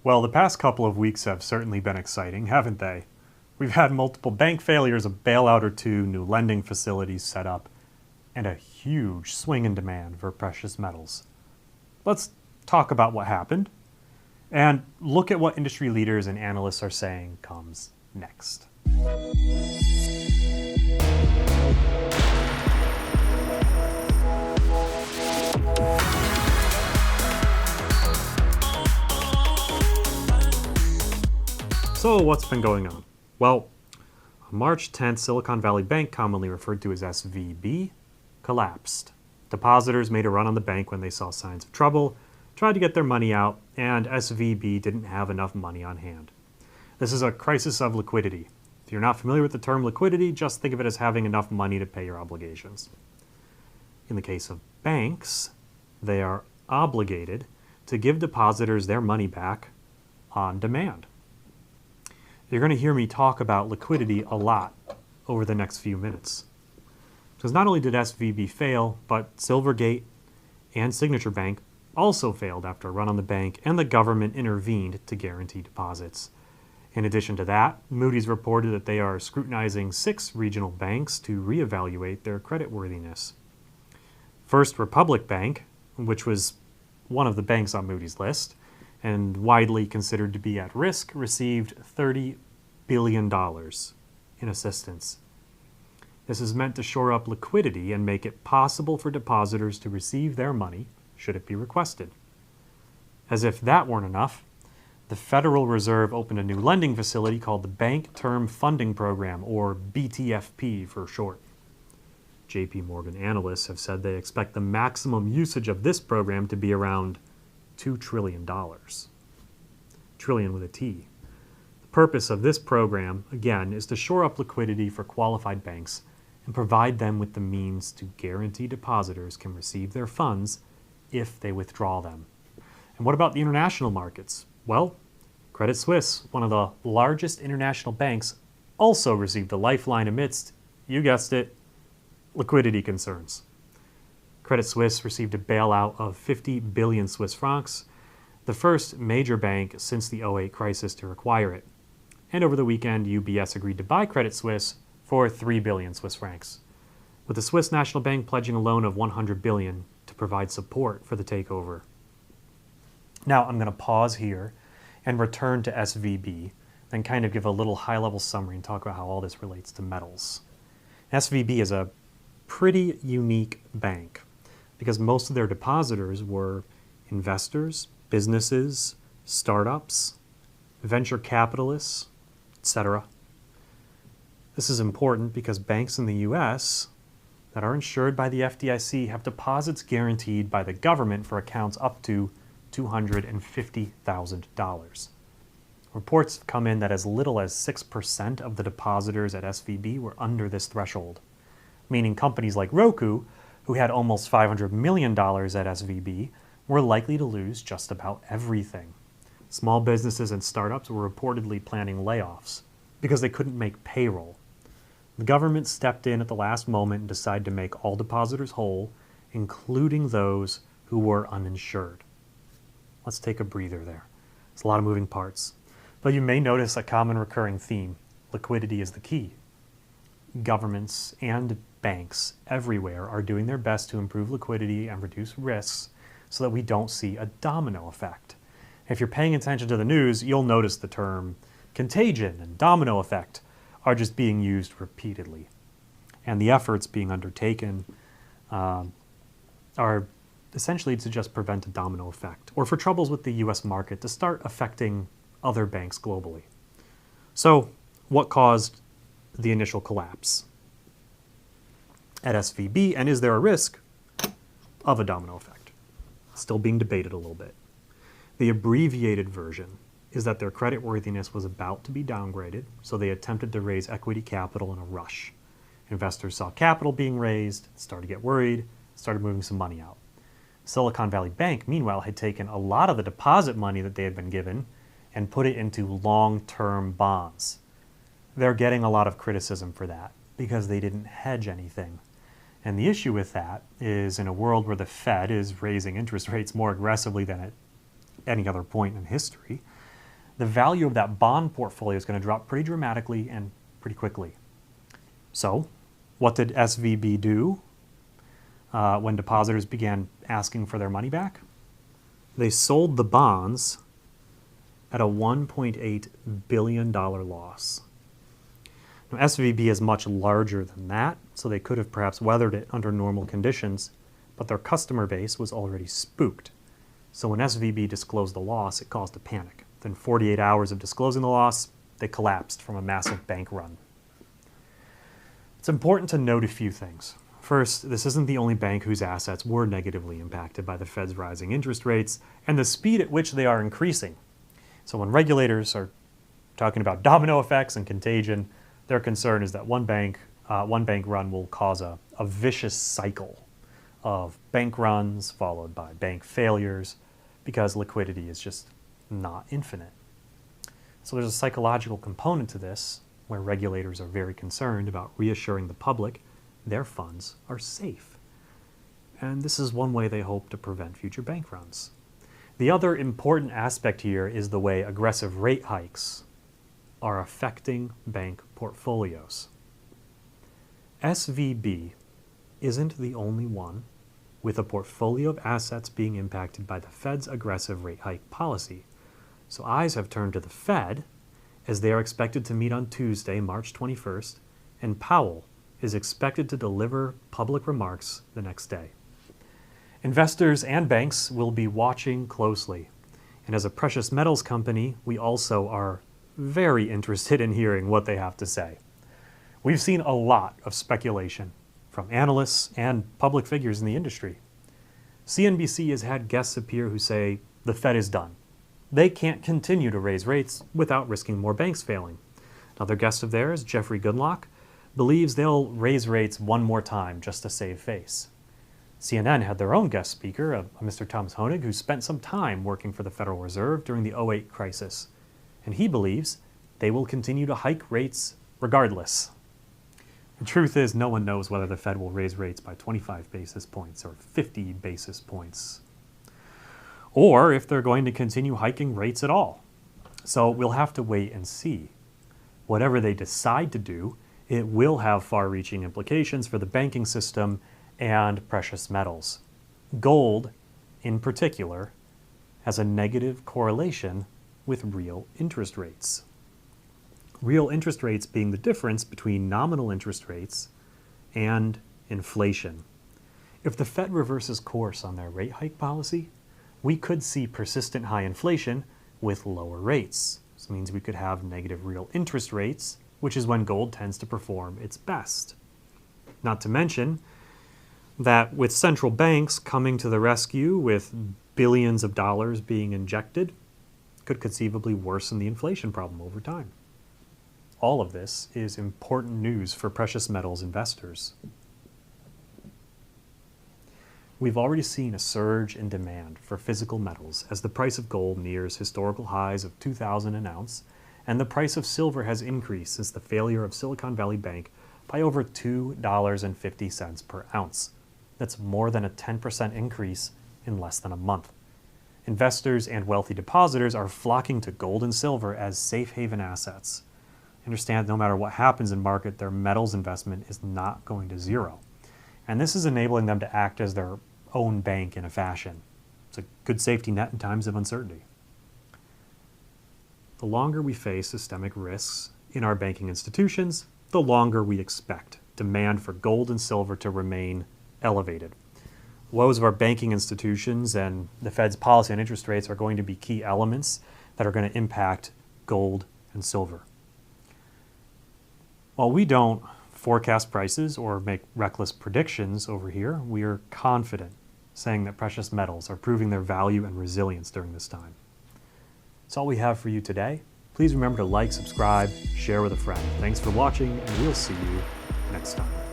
Well, the past couple of weeks have certainly been exciting, haven't they? We've had multiple bank failures, a bailout or two, new lending facilities set up, and a huge swing in demand for precious metals. Let's talk about what happened and look at what industry leaders and analysts are saying comes next. So what's been going on? Well, on March 10th, Silicon Valley Bank, commonly referred to as SVB, collapsed. Depositors made a run on the bank when they saw signs of trouble, tried to get their money out, and SVB didn't have enough money on hand. This is a crisis of liquidity. If you're not familiar with the term liquidity, just think of it as having enough money to pay your obligations. In the case of banks, they are obligated to give depositors their money back on demand. You're going to hear me talk about liquidity a lot over the next few minutes. Because not only did SVB fail, but Silvergate and Signature Bank also failed after a run on the bank, and the government intervened to guarantee deposits. In addition to that, Moody's reported that they are scrutinizing 6 regional banks to reevaluate their creditworthiness. First Republic Bank, which was one of the banks on Moody's list, and widely considered to be at risk, received $30 billion in assistance. This is meant to shore up liquidity and make it possible for depositors to receive their money should it be requested. As if that weren't enough, the Federal Reserve opened a new lending facility called the Bank Term Funding Program, or BTFP for short. JP Morgan analysts have said they expect the maximum usage of this program to be around $2 trillion. Trillion with a T. The purpose of this program, again, is to shore up liquidity for qualified banks and provide them with the means to guarantee depositors can receive their funds if they withdraw them. And what about the international markets? Well, Credit Suisse, one of the largest international banks, also received a lifeline amidst, you guessed it, liquidity concerns. Credit Suisse received a bailout of 50 billion Swiss francs, the first major bank since the '08 crisis to require it. And over the weekend, UBS agreed to buy Credit Suisse for 3 billion Swiss francs, with the Swiss National Bank pledging a loan of 100 billion to provide support for the takeover. Now, I'm going to pause here and return to SVB, then kind of give a little high-level summary and talk about how all this relates to metals. SVB is a pretty unique bank because most of their depositors were investors, businesses, startups, venture capitalists, etc. This is important because banks in the US that are insured by the FDIC have deposits guaranteed by the government for accounts up to $250,000. Reports have come in that as little as 6% of the depositors at SVB were under this threshold, meaning companies like Roku, who had almost $500 million at SVB, were likely to lose just about everything. Small businesses and startups were reportedly planning layoffs because they couldn't make payroll. The government stepped in at the last moment and decided to make all depositors whole, including those who were uninsured. Let's take a breather there. There's a lot of moving parts. But you may notice a common recurring theme. Liquidity is the key. Governments and banks everywhere are doing their best to improve liquidity and reduce risks so that we don't see a domino effect. If you're paying attention to the news, you'll notice the term contagion and domino effect are just being used repeatedly. And the efforts being undertaken are essentially to just prevent a domino effect, or for troubles with the US market to start affecting other banks globally. So, what caused the initial collapse at SVB, and is there a risk of a domino effect? Still being debated a little bit. The abbreviated version is that their creditworthiness was about to be downgraded, so they attempted to raise equity capital in a rush. Investors saw capital being raised, started to get worried, started moving some money out. Silicon Valley Bank, meanwhile, had taken a lot of the deposit money that they had been given and put it into long-term bonds. They're getting a lot of criticism for that because they didn't hedge anything. And the issue with that is in a world where the Fed is raising interest rates more aggressively than at any other point in history, the value of that bond portfolio is going to drop pretty dramatically and pretty quickly. So, what did SVB do when depositors began asking for their money back? They sold the bonds at a $1.8 billion loss. Now, SVB is much larger than that, so they could have perhaps weathered it under normal conditions, but their customer base was already spooked. So when SVB disclosed the loss, it caused a panic. Within 48 hours of disclosing the loss, they collapsed from a massive bank run. It's important to note a few things. First, this isn't the only bank whose assets were negatively impacted by the Fed's rising interest rates and the speed at which they are increasing. So when regulators are talking about domino effects and contagion, their concern is that one bank run will cause a vicious cycle of bank runs followed by bank failures because liquidity is just not infinite. So there's a psychological component to this where regulators are very concerned about reassuring the public their funds are safe. And this is one way they hope to prevent future bank runs. The other important aspect here is the way aggressive rate hikes are affecting bank portfolios. SVB isn't the only one with a portfolio of assets being impacted by the Fed's aggressive rate hike policy. So eyes have turned to the Fed as they are expected to meet on Tuesday, March 21st, and Powell is expected to deliver public remarks the next day. Investors and banks will be watching closely. And as a precious metals company, we also are very interested in hearing what they have to say. We've seen a lot of speculation from analysts and public figures in the industry. CNBC has had guests appear who say the Fed is done. They can't continue to raise rates without risking more banks failing. Another guest of theirs, Jeffrey Goodlock, believes they'll raise rates one more time just to save face. CNN had their own guest speaker, a Mr. Thomas Honig, who spent some time working for the Federal Reserve during the '08 crisis. And he believes they will continue to hike rates regardless. The truth is, no one knows whether the Fed will raise rates by 25 basis points or 50 basis points, or if they're going to continue hiking rates at all. So we'll have to wait and see. Whatever they decide to do, it will have far-reaching implications for the banking system and precious metals. Gold, in particular, has a negative correlation with real interest rates. Real interest rates being the difference between nominal interest rates and inflation. If the Fed reverses course on their rate hike policy, we could see persistent high inflation with lower rates. This means we could have negative real interest rates, which is when gold tends to perform its best. Not to mention that with central banks coming to the rescue with billions of dollars being injected, could conceivably worsen the inflation problem over time. All of this is important news for precious metals investors. We've already seen a surge in demand for physical metals as the price of gold nears historical highs of $2,000 an ounce, and the price of silver has increased since the failure of Silicon Valley Bank by over $2.50 per ounce. That's more than a 10% increase in less than a month. Investors and wealthy depositors are flocking to gold and silver as safe haven assets. Understand no matter what happens in market, their metals investment is not going to zero. And this is enabling them to act as their own bank in a fashion. It's a good safety net in times of uncertainty. The longer we face systemic risks in our banking institutions, the longer we expect demand for gold and silver to remain elevated. Woes of our banking institutions and the Fed's policy on interest rates are going to be key elements that are going to impact gold and silver. While we don't forecast prices or make reckless predictions over here, we are confident saying that precious metals are proving their value and resilience during this time. That's all we have for you today. Please remember to like, subscribe, share with a friend. Thanks for watching, and we'll see you next time.